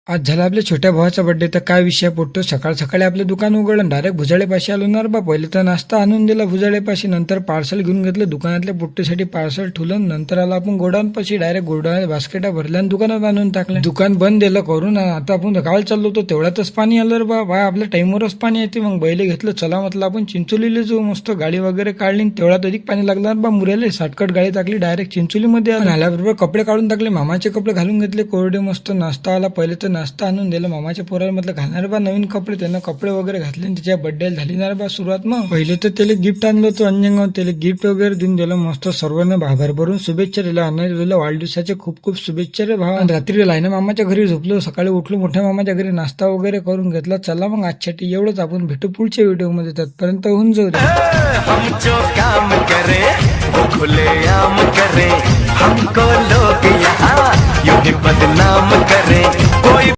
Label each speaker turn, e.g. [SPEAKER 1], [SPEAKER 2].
[SPEAKER 1] आज झाला आपल्या छोट्या भावाचा बर्थडे. तर काय विषय पोटतो, सकाळ सकाळी आपलं दुकान उघडलं, डायरेक्ट भुजाळेपाशी आलो ना रे बा. पहिले तर नाश्ता आणून दिला भुजाळेपाशी, नंतर पार्सल घेऊन घेतलं दुकानातल्या पोट्टीसाठी पार्सल ठेवलं, नंतर आला आपण गोडाऊन पाशी, डायरेक्ट गोडाऊन बास्केटा भरल्या आणि दुकानात आणून टाकलं. दुकान बंद दिलं करून. आता आपण गावाला चाललो होतो, तेवढ्यातच पाणी आलं रे बा. आपल्या टाइमवरच पाणी येते. मग बैल घेतलं, चला म्हटलं आपण चिंचोलीला जाऊ. मस्त गाडी वगैरे काढली, तेवढ्यात अधिक पाणी लागलं बा मुऱ्याला. शॉर्टकट गाडी टाकली, डायरेक्ट चिंचोलीमध्ये आल्याबरोबर कपडे काढून टाकले, मामाचे कपडे घालून घेतले कोरडे. मस्त नाश्ता आला. पहिले तर नाश्ता आणून दिला मामाच्या पोराला, म्हटलं घालणार बा नवीन कपडे. त्यानं कपडे वगैरे घातले आणि त्याच्या बर्थडे झाली ना बा सुरुवात. मग पहिले तर त्याला गिफ्ट आणलं होतं अंजंगावर, त्याला गिफ्ट वगैरे देऊन दिलं. मस्त सर्वांना भरभरून शुभेच्छा दिल्या. अनायला वाढदिवसाचे खूप खूप शुभेच्छा रे भावा. रात्री लाईना मामाच्या घरी झोपलो, सकाळी उठलो मोठ्या मामाच्या घरी, नाश्ता वगैरे करून घेतला. चला मग आजसाठी एवढंच. आपण भेटू पुढच्या व्हिडिओ मध्ये, तत्पर्यंत होऊन जाऊ दे.
[SPEAKER 2] हम जो काम करे वो खुलेआम करे, हमको लोग यहाँ यूं ही बदनाम करे.